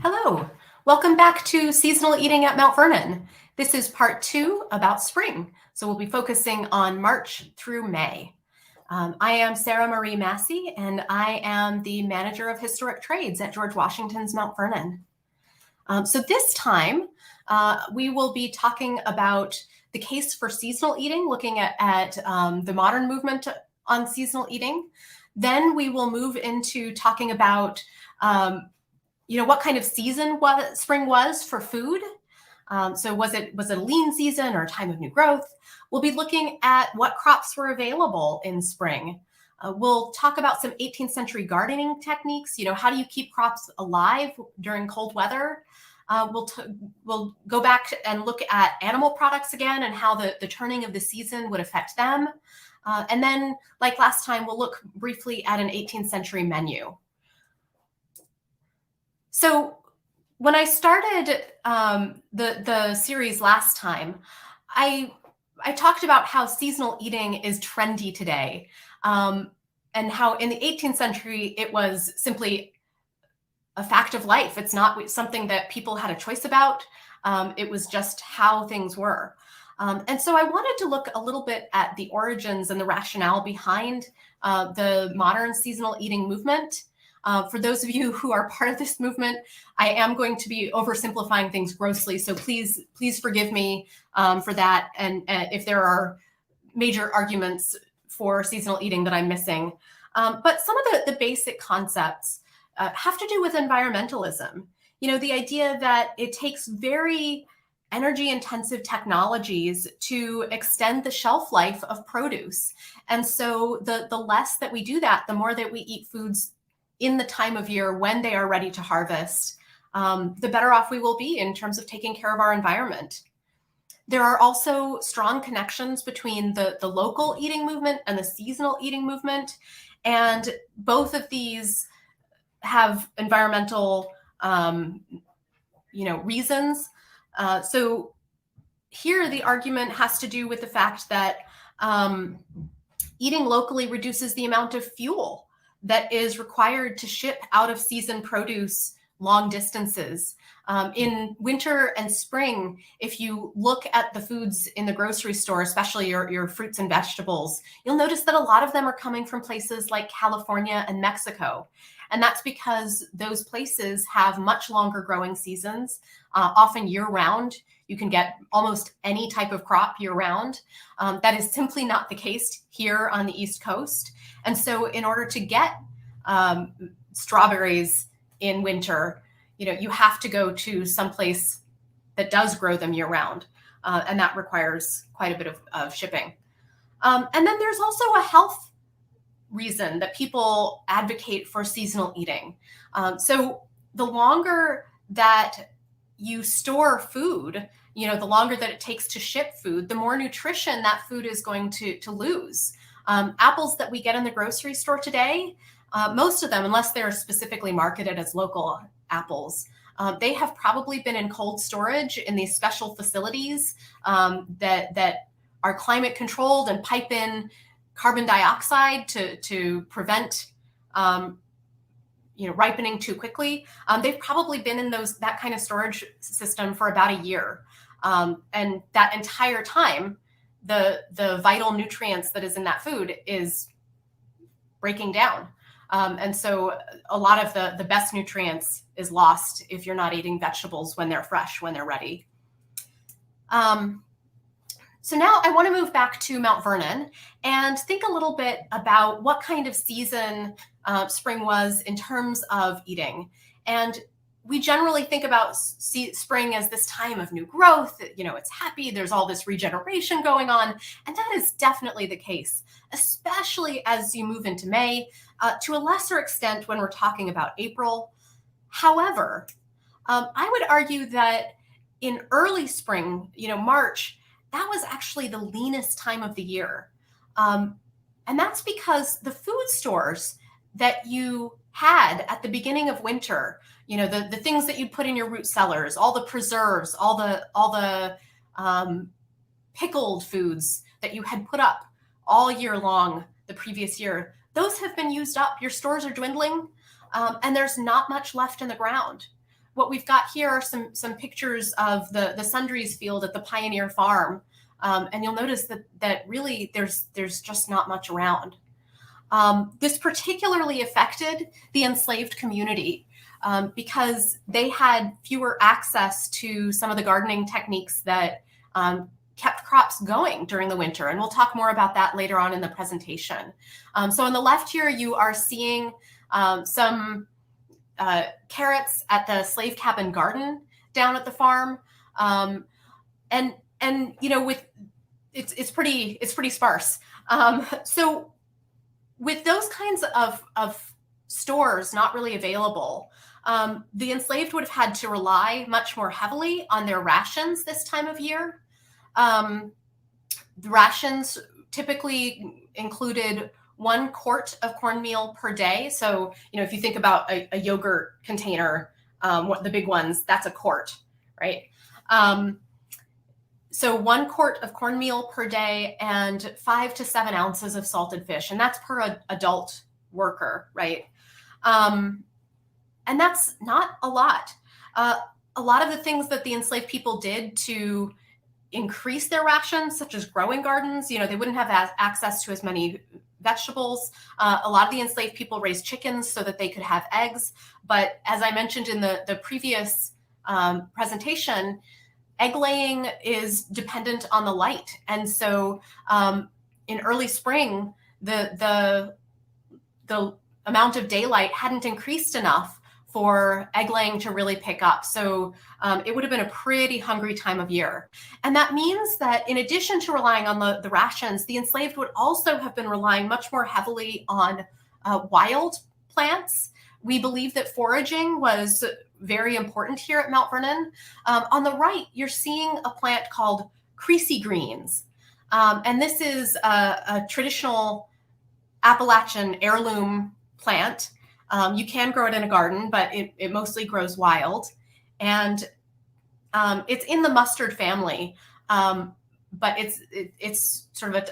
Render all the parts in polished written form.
Hello, welcome back to Seasonal Eating at Mount Vernon. This is part 2 about spring, so we'll be focusing on March through May. I am Sara Marie Massee, and I am the Manager of Historic Trades at George Washington's Mount Vernon. So this time, we will be talking about the case for seasonal eating, looking at the modern movement on seasonal eating. Then we will move into talking about what kind of season spring was for food. So was it a lean season or a time of new growth? We'll be looking at what crops were available in spring. We'll talk about some 18th century gardening techniques. How do you keep crops alive during cold weather? We'll go back and look at animal products again and how the turning of the season would affect them. And then, like last time, we'll look briefly at an 18th century menu. So when I started the series last time, I talked about how seasonal eating is trendy today, and how in the 18th century it was simply a fact of life. It's not something that people had a choice about. It was just how things were. And so I wanted to look a little bit at the origins and the rationale behind the modern seasonal eating movement. For those of you who are part of this movement, I am going to be oversimplifying things grossly, so please forgive me for that, and if there are major arguments for seasonal eating that I'm missing. But some of the basic concepts have to do with environmentalism. The idea that it takes very energy-intensive technologies to extend the shelf life of produce. And so the less that we do that, the more that we eat foods in the time of year when they are ready to harvest, the better off we will be in terms of taking care of our environment. There are also strong connections between the local eating movement and the seasonal eating movement. And both of these have environmental reasons. So here the argument has to do with the fact that eating locally reduces the amount of fuel that is required to ship out of season produce long distances. In winter and spring, if you look at the foods in the grocery store, especially your fruits and vegetables, you'll notice that a lot of them are coming from places like California and Mexico. And that's because those places have much longer growing seasons, often year-round. You can get almost any type of crop year-round. That is simply not the case here on the East Coast. And so in order to get strawberries in winter, you have to go to some place that does grow them year-round. And that requires quite a bit of shipping. And then there's also a health reason that people advocate for seasonal eating. So the longer that you store food, the longer that it takes to ship food, the more nutrition that food is going to lose. Apples that we get in the grocery store today, most of them, unless they're specifically marketed as local apples, they have probably been in cold storage in these special facilities that are climate controlled and pipe in carbon dioxide to prevent ripening too quickly. They've probably been in that kind of storage system for about a year. And that entire time, the vital nutrients that is in that food is breaking down. And so a lot of the best nutrients is lost if you're not eating vegetables when they're fresh, when they're ready. So now I want to move back to Mount Vernon and think a little bit about what kind of season spring was in terms of eating. And we generally think about spring as this time of new growth. It's happy, there's all this regeneration going on. And that is definitely the case, especially as you move into May, to a lesser extent when we're talking about April. However, I would argue that in early spring, March, that was actually the leanest time of the year. And that's because the food stores that you had at the beginning of winter, the things that you put in your root cellars, all the preserves, all the pickled foods that you had put up all year long the previous year, those have been used up. Your stores are dwindling, and there's not much left in the ground. what we've got here are some pictures of the sundries field at the Pioneer Farm. And you'll notice that really there's just not much around. This particularly affected the enslaved community because they had fewer access to some of the gardening techniques that kept crops going during the winter. And we'll talk more about that later on in the presentation. So on the left here, you are seeing some carrots at the slave cabin garden down at the farm. And you know, with it's pretty sparse. So with those kinds of stores not really available, the enslaved would have had to rely much more heavily on their rations this time of year. The rations typically included 1 quart of cornmeal per day. So, you know, if you think about a yogurt container, the big ones, that's a quart, right? So 1 quart of cornmeal per day and 5 to 7 ounces of salted fish. And that's per adult worker, right? And that's not a lot. A lot of the things that the enslaved people did to increase their rations, such as growing gardens, you know, they wouldn't have access to as many vegetables. A lot of the enslaved people raised chickens so that they could have eggs. But as I mentioned in the previous presentation, egg laying is dependent on the light. And so in early spring, the amount of daylight hadn't increased enough for egg laying to really pick up. So it would have been a pretty hungry time of year. And that means that in addition to relying on the rations, the enslaved would also have been relying much more heavily on wild plants. We believe that foraging was very important here at Mount Vernon. On the right, you're seeing a plant called creasy greens. And this is a traditional Appalachian heirloom plant. You can grow it in a garden, but it mostly grows wild. And it's in the mustard family, but it's sort of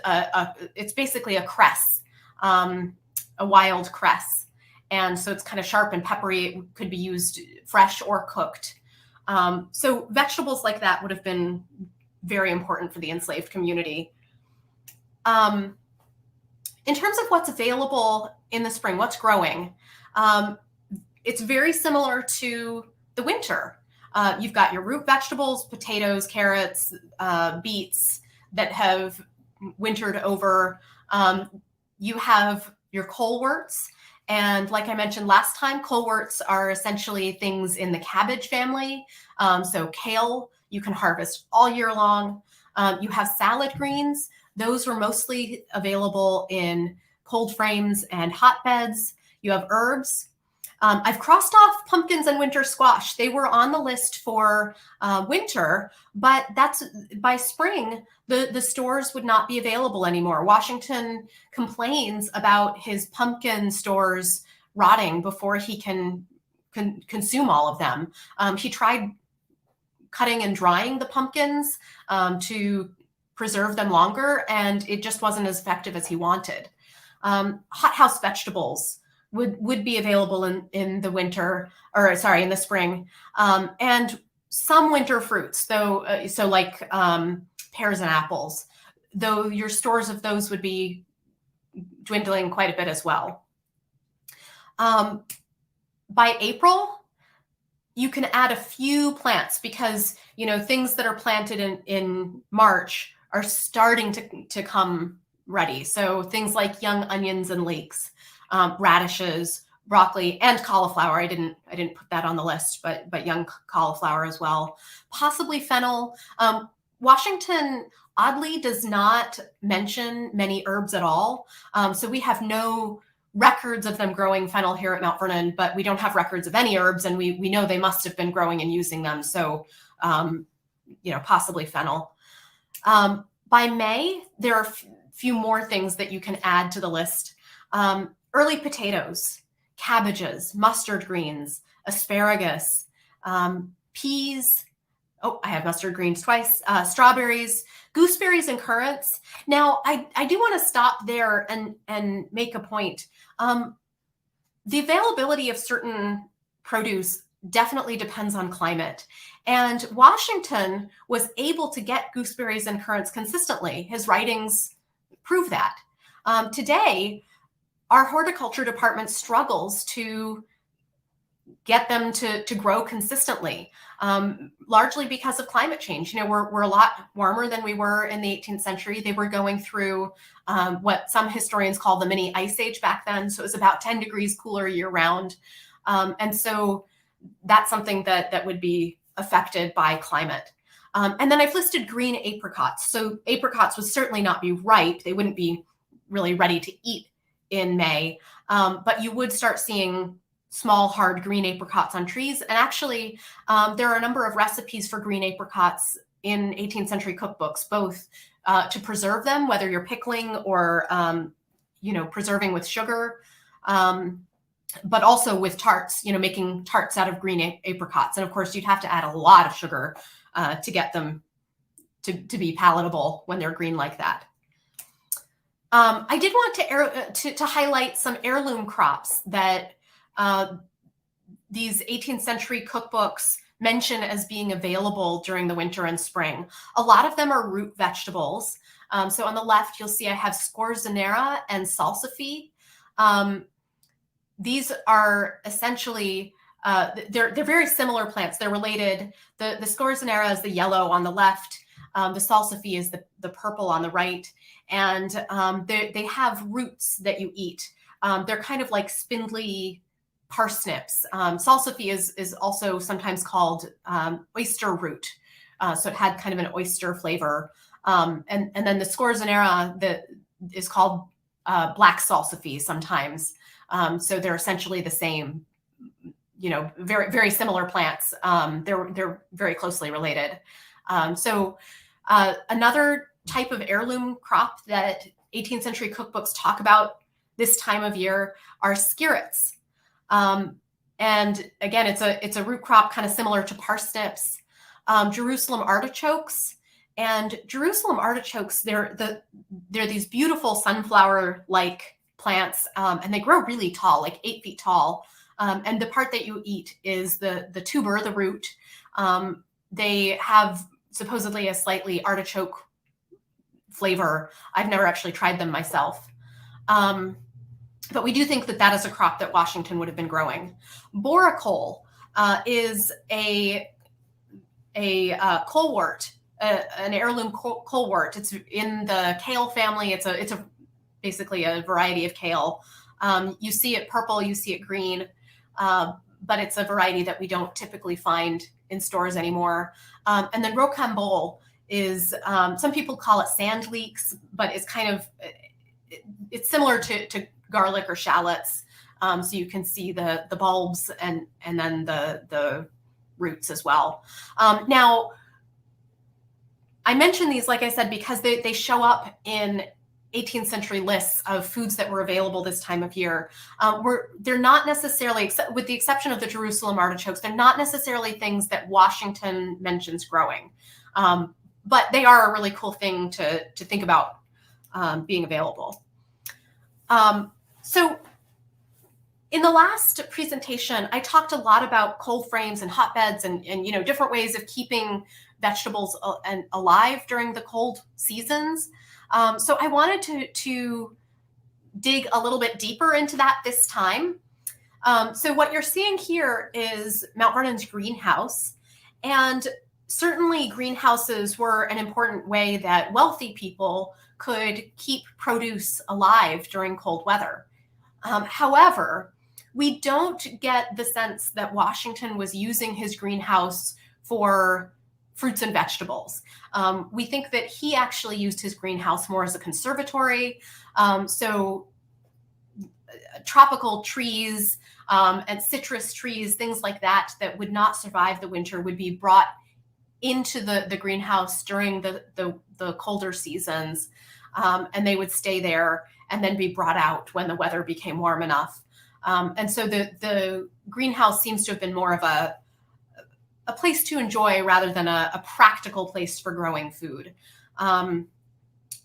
it's basically a cress, a wild cress. And so it's kind of sharp and peppery. It could be used fresh or cooked. So vegetables like that would have been very important for the enslaved community. In terms of what's available in the spring, what's growing, it's very similar to the winter. You've got your root vegetables, potatoes, carrots, beets that have wintered over. You have your coleworts. And like I mentioned last time, coleworts are essentially things in the cabbage family. So kale, you can harvest all year long. You have salad greens. Those were mostly available in cold frames and hotbeds. You have herbs. I've crossed off pumpkins and winter squash. They were on the list for winter, but that's by spring, the stores would not be available anymore. Washington complains about his pumpkin stores rotting before he can consume all of them. He tried cutting and drying the pumpkins to preserve them longer, and it just wasn't as effective as he wanted. Hothouse vegetables would be available in the winter, or sorry, in the spring, and some winter fruits, though, so like pears and apples, though your stores of those would be dwindling quite a bit as well. By April, you can add a few plants because, you know, things that are planted in March are starting to come ready. So things like young onions and leeks, radishes, broccoli, and cauliflower. I didn't put that on the list, but young cauliflower as well. Possibly fennel. Washington oddly does not mention many herbs at all. So we have no records of them growing fennel here at Mount Vernon, but we don't have records of any herbs, and we know they must have been growing and using them. So, you know, possibly fennel. By May, there are a few more things that you can add to the list. Early potatoes, cabbages, mustard greens, asparagus, peas. Oh, I have mustard greens twice. Strawberries, gooseberries, and currants. Now, I do want to stop there and make a point. The availability of certain produce definitely depends on climate. And Washington was able to get gooseberries and currants consistently. His writings prove that. Today, our horticulture department struggles to get them to grow consistently, largely because of climate change. We're a lot warmer than we were in the 18th century. They were going through what some historians call the mini ice age back then. So it was about 10 degrees cooler year round. And so that's something that would be affected by climate. And then I've listed green apricots. So apricots would certainly not be ripe. They wouldn't be really ready to eat in May, but you would start seeing small, hard green apricots on trees. And actually, there are a number of recipes for green apricots in 18th century cookbooks, both to preserve them, whether you're pickling or preserving with sugar, but also with tarts, making tarts out of green apricots. And of course, you'd have to add a lot of sugar to get them to be palatable when they're green like that. I did want to highlight some heirloom crops that these 18th century cookbooks mention as being available during the winter and spring. A lot of them are root vegetables. So on the left, you'll see I have scorzonera and salsify. These are essentially, they're very similar plants. They're related. The scorzonera is the yellow on the left. The salsify is the purple on the right. And they have roots that you eat. They're kind of like spindly parsnips. Salsify is also sometimes called oyster root. So it had kind of an oyster flavor. And then the scorzonera that is called black salsify sometimes. So they're essentially the same, very, very similar plants. They're very closely related. So another type of heirloom crop that 18th century cookbooks talk about this time of year are skirrets. And again, it's a root crop kind of similar to parsnips. Jerusalem artichokes. And Jerusalem artichokes, they're these beautiful sunflower-like plants, and they grow really tall, like 8 feet tall. And the part that you eat is the tuber, the root. They have supposedly a slightly artichoke flavor. I've never actually tried them myself. But we do think that is a crop that Washington would have been growing. Borecole is a colewort, an heirloom colewort. It's in the kale family. It's basically a variety of kale. You see it purple, you see it green, but it's a variety that we don't typically find in stores anymore. And then rocambole is, some people call it sand leeks, but it's kind of, it's similar to garlic or shallots. So you can see the bulbs and then the roots as well. Now, I mention these, like I said, because they show up in 18th century lists of foods that were available this time of year. They're not necessarily, with the exception of the Jerusalem artichokes, they're not necessarily things that Washington mentions growing. But they are a really cool thing to think about being available. So in the last presentation, I talked a lot about cold frames and hotbeds and different ways of keeping vegetables alive during the cold seasons. So I wanted to dig a little bit deeper into that this time. So what you're seeing here is Mount Vernon's greenhouse. And certainly greenhouses were an important way that wealthy people could keep produce alive during cold weather. However, we don't get the sense that Washington was using his greenhouse for fruits and vegetables. We think that he actually used his greenhouse more as a conservatory. So tropical trees and citrus trees, things like that would not survive the winter would be brought into the greenhouse during the colder seasons. And they would stay there and then be brought out when the weather became warm enough. And so the greenhouse seems to have been more of a place to enjoy rather than a practical place for growing food.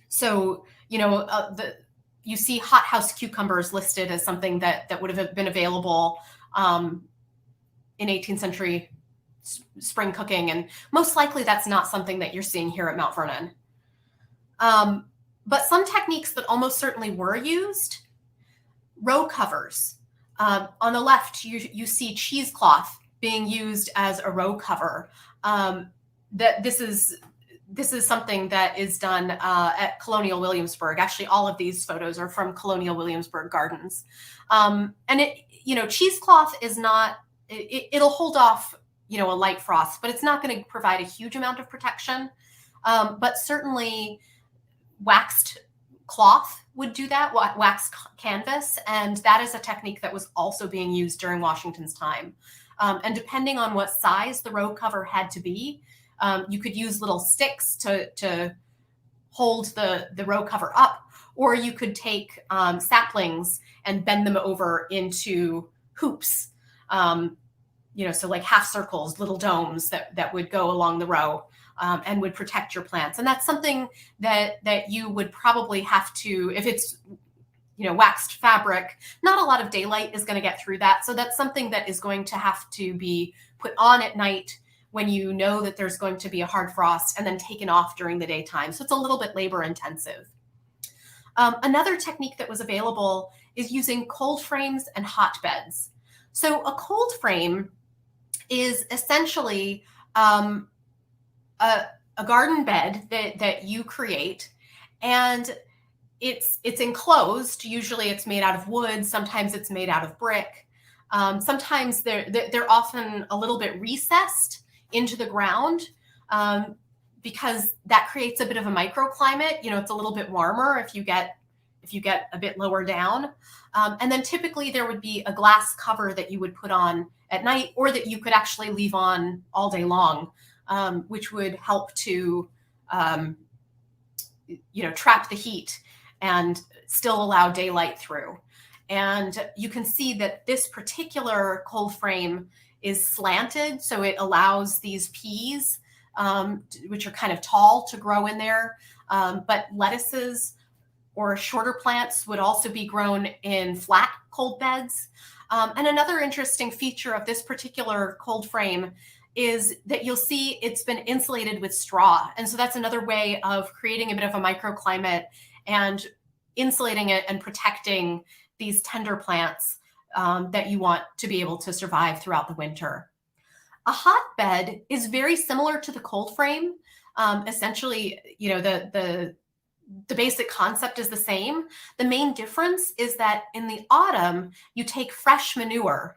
So, you see hothouse cucumbers listed as something that would have been available in 18th century spring cooking, and most likely that's not something that you're seeing here at Mount Vernon. But some techniques that almost certainly were used: row covers. On the left, you see cheesecloth being used as a row cover. That this is something that is done at Colonial Williamsburg. Actually, all of these photos are from Colonial Williamsburg Gardens. And cheesecloth is not, it'll hold off, a light frost, but it's not going to provide a huge amount of protection. But certainly waxed cloth would do that, waxed canvas. And that is a technique that was also being used during Washington's time. And depending on what size the row cover had to be, you could use little sticks to hold the row cover up, or you could take saplings and bend them over into hoops. So like half circles, little domes that would go along the row and would protect your plants. And that's something that you would probably have to, if it's waxed fabric, not a lot of daylight is going to get through that. So that's something that is going to have to be put on at night when you know that there's going to be a hard frost, and then taken off during the daytime. So it's a little bit labor intensive. Another technique that was available is using cold frames and hotbeds. So a cold frame is essentially a garden bed that you create, and it's enclosed. Usually it's made out of wood. Sometimes it's made out of brick. Sometimes they're often a little bit recessed into the ground because that creates a bit of a microclimate. It's a little bit warmer if you get a bit lower down. And then typically there would be a glass cover that you would put on at night, or that you could actually leave on all day long, which would help to trap the heat and still allow daylight through. And you can see that this particular cold frame is slanted, so it allows these peas, which are kind of tall, to grow in there. But lettuces or shorter plants would also be grown in flat cold beds. And another interesting feature of this particular cold frame is that you'll see it's been insulated with straw. And so that's another way of creating a bit of a microclimate and insulating it and protecting these tender plants that you want to be able to survive throughout the winter. A hotbed is very similar to the cold frame. Essentially, the basic concept is the same. The main difference is that in the autumn, you take fresh manure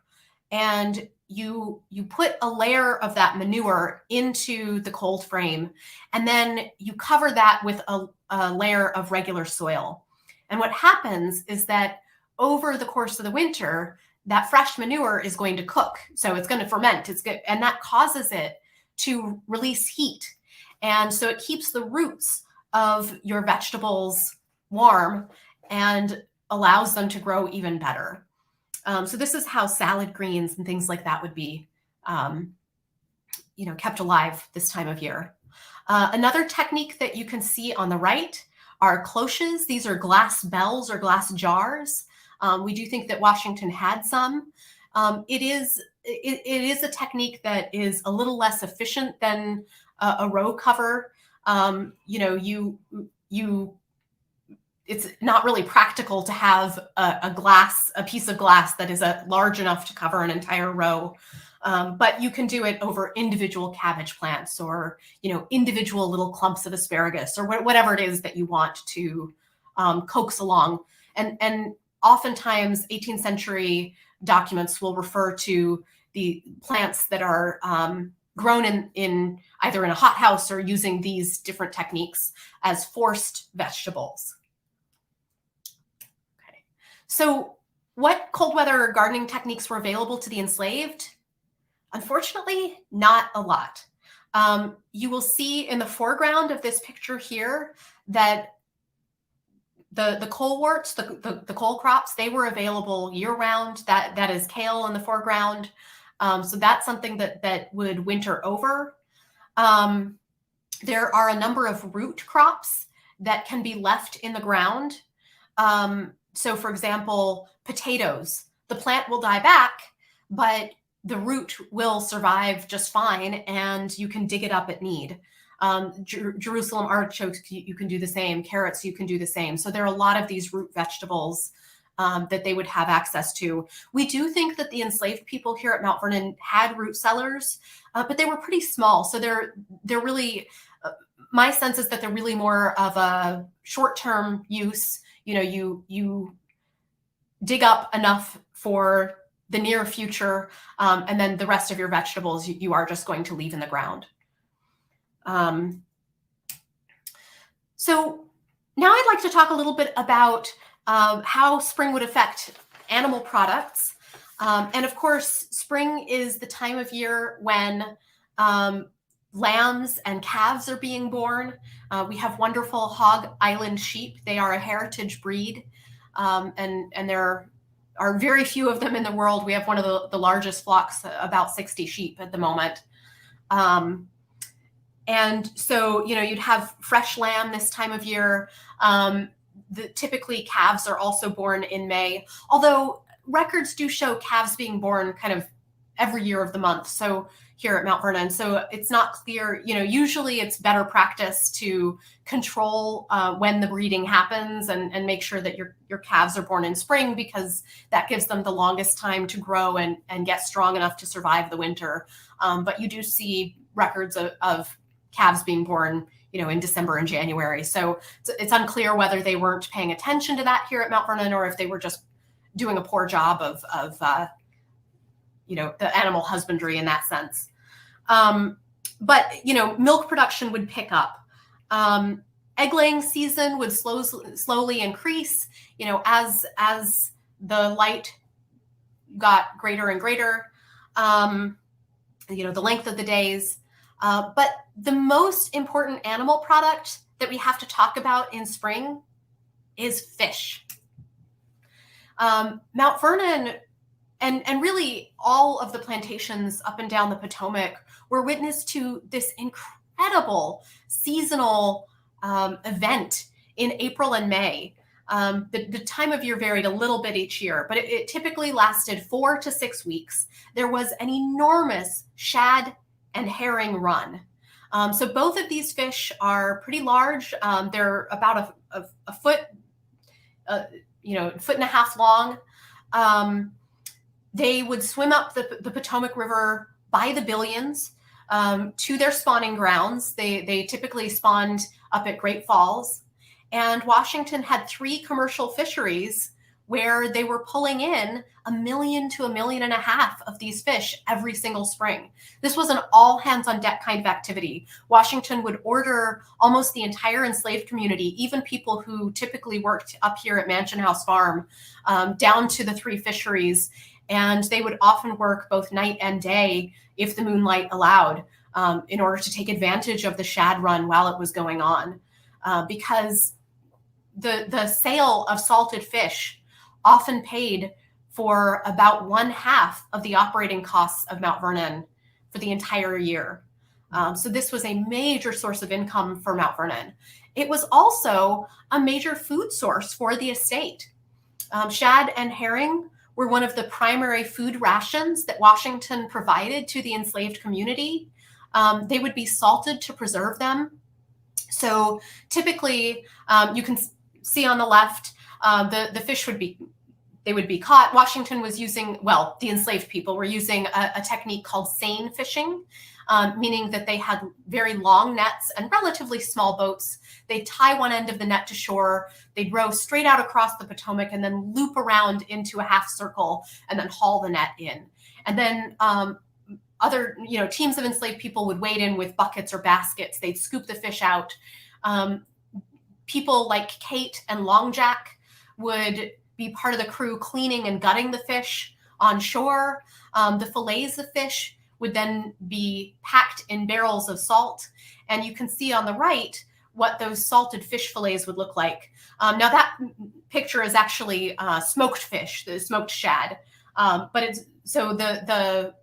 and you put a layer of that manure into the cold frame, and then you cover that with a layer of regular soil. And what happens is that over the course of the winter, that fresh manure is going to cook. So it's going to ferment. And that causes it to release heat. And so it keeps the roots of your vegetables warm and allows them to grow even better. So this is how salad greens and things like that would be, kept alive this time of year. Another technique that you can see on the right are cloches. These are glass bells or glass jars. We do think that Washington had some. It is a technique that is a little less efficient than a row cover. It's not really practical to have a piece of glass that is large enough to cover an entire row. But you can do it over individual cabbage plants, or individual little clumps of asparagus, or whatever it is that you want to coax along. And oftentimes 18th century documents will refer to the plants that are grown in either in a hothouse or using these different techniques as forced vegetables. Okay. So what cold weather gardening techniques were available to the enslaved? Unfortunately, not a lot. You will see in the foreground of this picture here that the coleworts, the cole crops, they were available year-round. That is kale in the foreground. So that's something that would winter over. There are a number of root crops that can be left in the ground. So for example, potatoes, the plant will die back, but the root will survive just fine, and you can dig it up at need. Jerusalem artichokes, you can do the same. Carrots, you can do the same. So there are a lot of these root vegetables that they would have access to. We do think that the enslaved people here at Mount Vernon had root cellars, but they were pretty small. So they're really, my sense is that they're really more of a short-term use. You dig up enough for the near future, and then the rest of your vegetables you are just going to leave in the ground. So now I'd like to talk a little bit about how spring would affect animal products. And of course, spring is the time of year when lambs and calves are being born. We have wonderful Hog Island sheep. They are a heritage breed, and there are very few of them in the world. We have one of the largest flocks, about 60 sheep at the moment. And so, you'd have fresh lamb this time of year. Typically, calves are also born in May, although records do show calves being born kind of every year of the month. So here at Mount Vernon, so it's not clear. Usually it's better practice to control when the breeding happens and make sure that your calves are born in spring, because that gives them the longest time to grow and get strong enough to survive the winter. But you do see records of calves being born, in December and January. So it's unclear whether they weren't paying attention to that here at Mount Vernon, or if they were just doing a poor job of the animal husbandry in that sense. But milk production would pick up. Egg laying season would slowly increase, as the light got greater and greater, the length of the days. But the most important animal product that we have to talk about in spring is fish. Mount Vernon and really all of the plantations up and down the Potomac were witness to this incredible seasonal event in April and May. The time of year varied a little bit each year, but it typically lasted 4 to 6 weeks. There was an enormous shad and herring run. So both of these fish are pretty large. They're about a foot, foot and a half long. They would swim up the Potomac River by the billions to their spawning grounds. They typically spawned up at Great Falls. And Washington had 3 commercial fisheries where they were pulling in 1 million to 1.5 million of these fish every single spring. This was an all hands on deck kind of activity. Washington would order almost the entire enslaved community, even people who typically worked up here at Mansion House Farm, down to the 3 fisheries. And they would often work both night and day if the moonlight allowed, in order to take advantage of the shad run while it was going on. Because the sale of salted fish often paid for about 1/2 of the operating costs of Mount Vernon for the entire year. So this was a major source of income for Mount Vernon. It was also a major food source for the estate. Shad and herring were one of the primary food rations that Washington provided to the enslaved community. They would be salted to preserve them. So typically, you can see on the left, the fish would be caught. Washington was using, the enslaved people were using a technique called seine fishing, meaning that they had very long nets and relatively small boats. They'd tie one end of the net to shore, they'd row straight out across the Potomac and then loop around into a half circle and then haul the net in. And then other teams of enslaved people would wade in with buckets or baskets. They'd scoop the fish out. People like Kate and Long Jack would be part of the crew cleaning and gutting the fish on shore. The fillets of fish would then be packed in barrels of salt. And you can see on the right what those salted fish fillets would look like. Now that picture is actually smoked fish, the smoked shad. But it's so the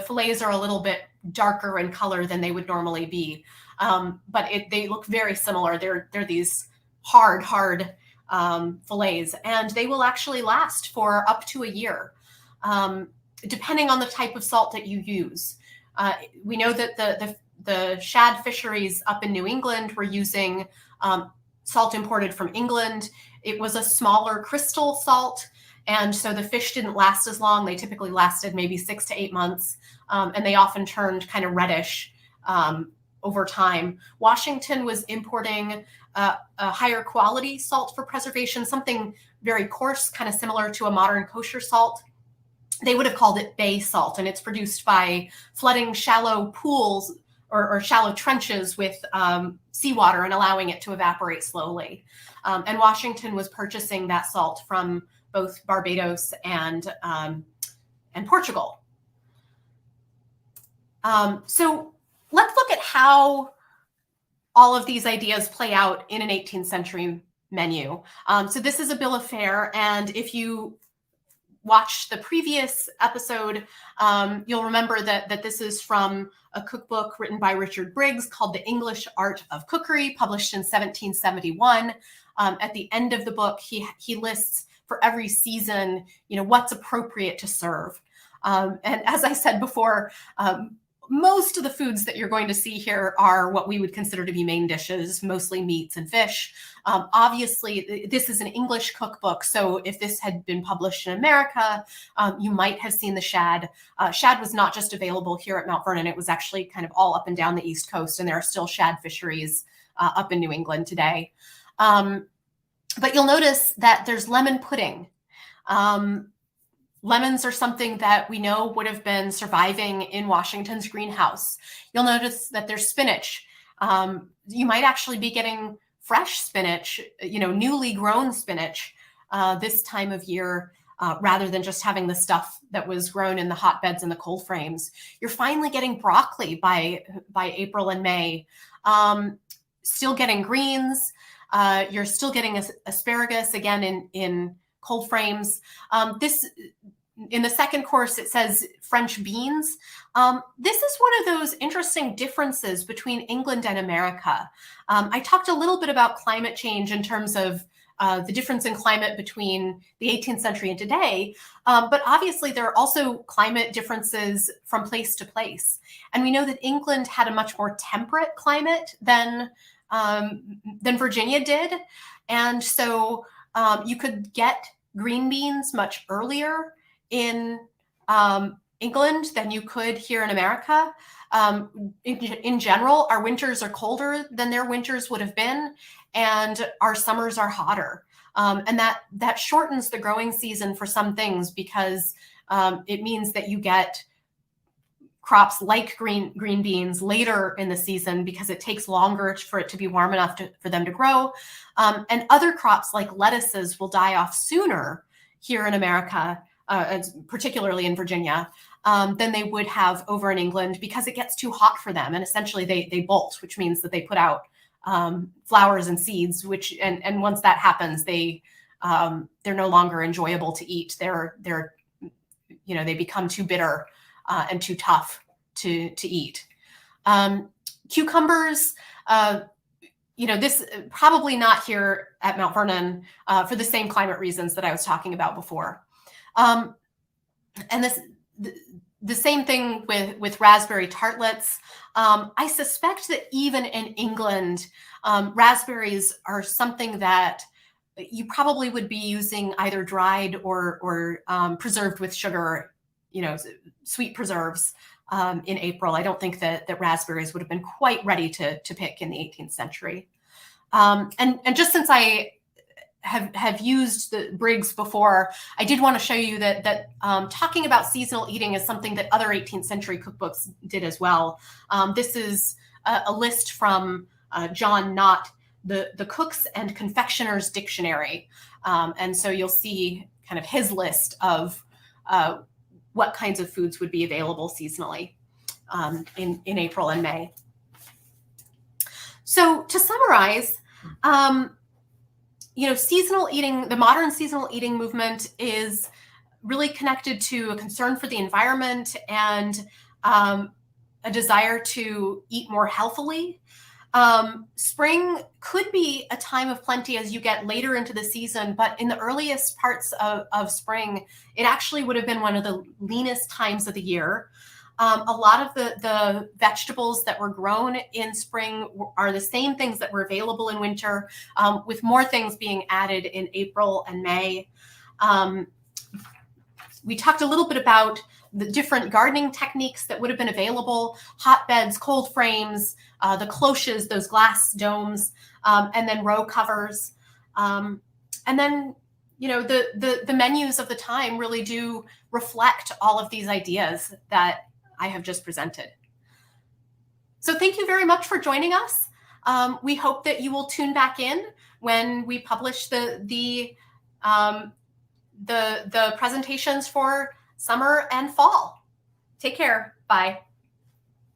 fillets are a little bit darker in color than they would normally be. But they look very similar. They're these hard fillets, and they will actually last for up to a year. depending on the type of salt that you use. We know that the shad fisheries up in New England were using salt imported from England. It was a smaller crystal salt, and so the fish didn't last as long. They typically lasted maybe 6 to 8 months, and they often turned kind of reddish over time. Washington was importing a higher quality salt for preservation, something very coarse, kind of similar to a modern kosher salt. They would have called it bay salt, and it's produced by flooding shallow pools or shallow trenches with seawater and allowing it to evaporate slowly. And Washington was purchasing that salt from both Barbados and Portugal. So let's look at how all of these ideas play out in an 18th century menu. So this is a bill of fare, and if you watched the previous episode, you'll remember that this is from a cookbook written by Richard Briggs called The English Art of Cookery, published in 1771. At the end of the book, he lists for every season, what's appropriate to serve. And as I said before, most of the foods that you're going to see here are what we would consider to be main dishes, mostly meats and fish. Obviously, this is an English cookbook, so if this had been published in America, you might have seen the shad. Shad was not just available here at Mount Vernon, it was actually kind of all up and down the East Coast, and there are still shad fisheries up in New England today. But you'll notice that there's lemon pudding. Lemons are something that we know would have been surviving in Washington's greenhouse. You'll notice that there's spinach. You might actually be getting fresh spinach, newly grown spinach this time of year, rather than just having the stuff that was grown in the hotbeds and the cold frames. You're finally getting broccoli by April and May. Still getting greens. You're still getting asparagus, again, in cold frames. In the second course, it says French beans. This is one of those interesting differences between England and America. I talked a little bit about climate change in terms of the difference in climate between the 18th century and today, but obviously there are also climate differences from place to place. And we know that England had a much more temperate climate than Virginia did. And so you could get green beans much earlier in England than you could here in America. In general, our winters are colder than their winters would have been, and our summers are hotter. And that shortens the growing season for some things, because it means that you get crops like green beans later in the season, because it takes longer for it to be warm enough for them to grow. And other crops like lettuces will die off sooner here in America, particularly in Virginia, than they would have over in England, because it gets too hot for them. And essentially they bolt, which means that they put out flowers and seeds, and once that happens, they're no longer enjoyable to eat. They become too bitter and too tough to eat. Cucumbers, this probably not here at Mount Vernon for the same climate reasons that I was talking about before. And the same thing with raspberry tartlets. I suspect that even in England, raspberries are something that you probably would be using either dried or preserved with sugar, sweet preserves in April. I don't think that raspberries would have been quite ready to pick in the 18th century. And just since I have used the Briggs before, I did want to show you that talking about seasonal eating is something that other 18th century cookbooks did as well. This is a list from John Knott, the Cook's and Confectioner's Dictionary. And so you'll see kind of his list of what kinds of foods would be available seasonally in April and May. So to summarize, seasonal eating, the modern seasonal eating movement is really connected to a concern for the environment and a desire to eat more healthily. Spring could be a time of plenty as you get later into the season, but in the earliest parts of spring, it actually would have been one of the leanest times of the year. A lot of the vegetables that were grown in spring are the same things that were available in winter, with more things being added in April and May. We talked a little bit about the different gardening techniques that would have been available: hotbeds, cold frames, the cloches, those glass domes, and then row covers. And then, you know, the menus of the time really do reflect all of these ideas that I have just presented. So thank you very much for joining us. We hope that you will tune back in when we publish the presentations for summer and fall. Take care. Bye.